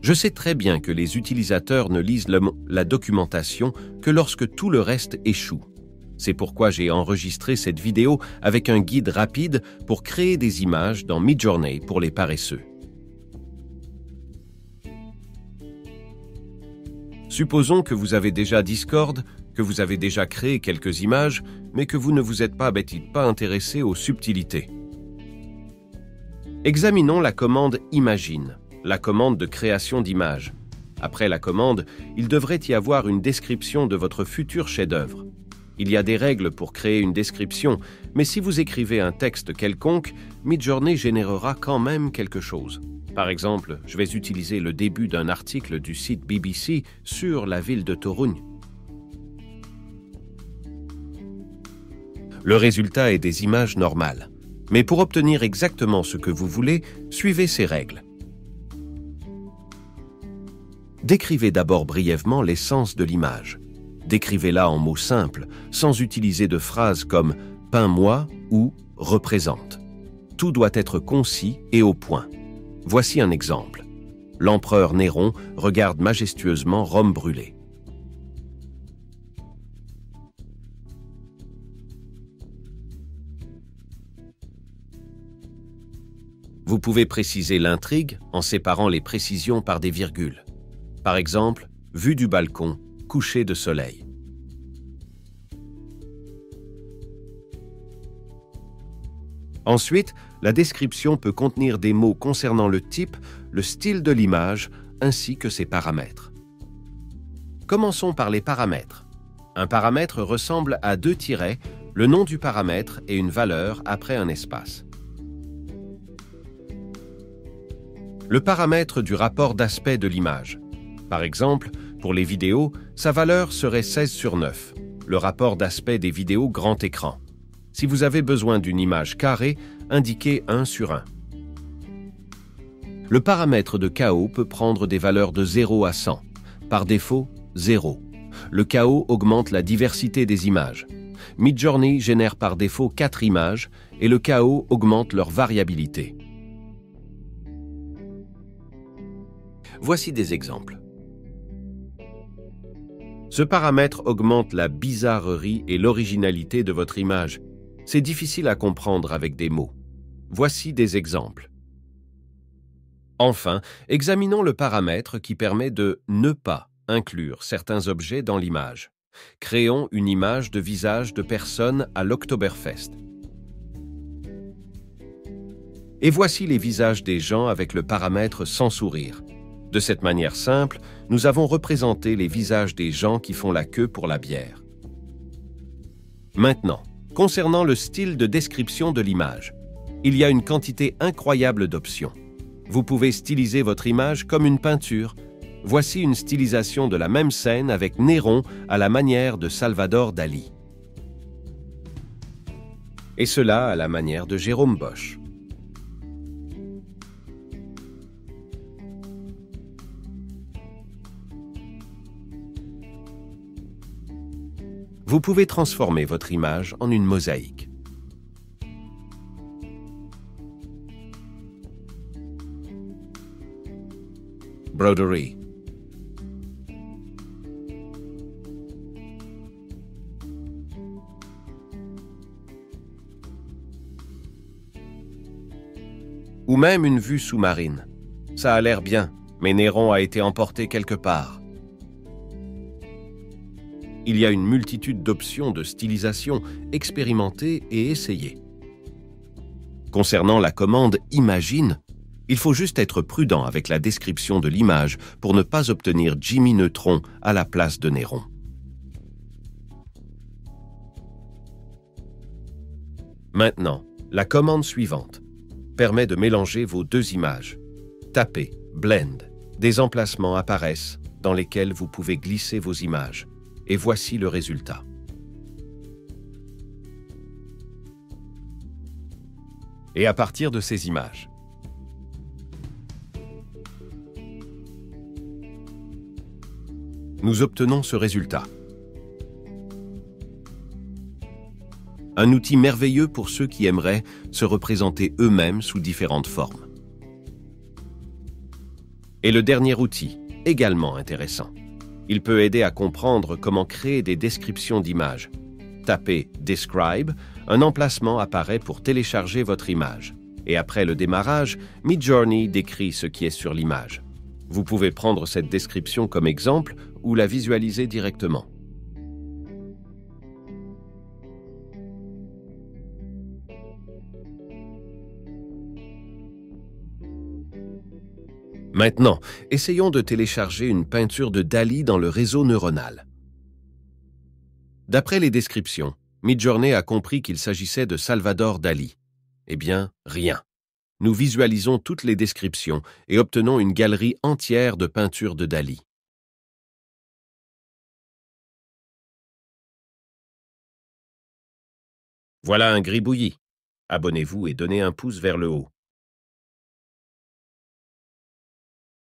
Je sais très bien que les utilisateurs ne lisent la documentation que lorsque tout le reste échoue. C'est pourquoi j'ai enregistré cette vidéo avec un guide rapide pour créer des images dans Midjourney pour les paresseux. Supposons que vous avez déjà Discord, que vous avez déjà créé quelques images, mais que vous ne vous êtes pas intéressé aux subtilités. Examinons la commande Imagine, la commande de création d'images. Après la commande, il devrait y avoir une description de votre futur chef-d'œuvre. Il y a des règles pour créer une description, mais si vous écrivez un texte quelconque, Midjourney générera quand même quelque chose. Par exemple, je vais utiliser le début d'un article du site BBC sur la ville de Toruń. Le résultat est des images normales. Mais pour obtenir exactement ce que vous voulez, suivez ces règles. Décrivez d'abord brièvement l'essence de l'image. Décrivez-la en mots simples, sans utiliser de phrases comme « peins-moi » ou « représente ». Tout doit être concis et au point. Voici un exemple. L'empereur Néron regarde majestueusement Rome brûlée. Vous pouvez préciser l'intrigue en séparant les précisions par des virgules. Par exemple, vue du balcon, coucher de soleil. Ensuite, la description peut contenir des mots concernant le type, le style de l'image, ainsi que ses paramètres. Commençons par les paramètres. Un paramètre ressemble à deux tirets, le nom du paramètre et une valeur après un espace. Le paramètre du rapport d'aspect de l'image. Par exemple, pour les vidéos, sa valeur serait 16/9, le rapport d'aspect des vidéos grand écran. Si vous avez besoin d'une image carrée, indiquez 1/1. Le paramètre de chaos peut prendre des valeurs de 0 à 100. Par défaut, 0. Le chaos augmente la diversité des images. Midjourney génère par défaut 4 images et le chaos augmente leur variabilité. Voici des exemples. Ce paramètre augmente la bizarrerie et l'originalité de votre image. C'est difficile à comprendre avec des mots. Voici des exemples. Enfin, examinons le paramètre qui permet de ne pas inclure certains objets dans l'image. Créons une image de visage de personne à l'Oktoberfest. Et voici les visages des gens avec le paramètre sans sourire. De cette manière simple, nous avons représenté les visages des gens qui font la queue pour la bière. Maintenant, concernant le style de description de l'image, il y a une quantité incroyable d'options. Vous pouvez styliser votre image comme une peinture. Voici une stylisation de la même scène avec Néron à la manière de Salvador Dali. Et cela à la manière de Jérôme Bosch. Vous pouvez transformer votre image en une mosaïque. Broderie. Ou même une vue sous-marine. Ça a l'air bien, mais Néron a été emporté quelque part. Il y a une multitude d'options de stylisation, expérimentées et essayées. Concernant la commande « Imagine », il faut juste être prudent avec la description de l'image pour ne pas obtenir Jimmy Neutron à la place de Néron. Maintenant, la commande suivante permet de mélanger vos deux images. Tapez « Blend ». Des emplacements apparaissent dans lesquels vous pouvez glisser vos images. Et voici le résultat. Et à partir de ces images, nous obtenons ce résultat. Un outil merveilleux pour ceux qui aimeraient se représenter eux-mêmes sous différentes formes. Et le dernier outil, également intéressant. Il peut aider à comprendre comment créer des descriptions d'images. Tapez « Describe », un emplacement apparaît pour télécharger votre image. Et après le démarrage, Midjourney décrit ce qui est sur l'image. Vous pouvez prendre cette description comme exemple ou la visualiser directement. Maintenant, essayons de télécharger une peinture de Dali dans le réseau neuronal. D'après les descriptions, Midjourney a compris qu'il s'agissait de Salvador Dali. Eh bien, rien. Nous visualisons toutes les descriptions et obtenons une galerie entière de peintures de Dali. Voilà un gribouillis. Abonnez-vous et donnez un pouce vers le haut.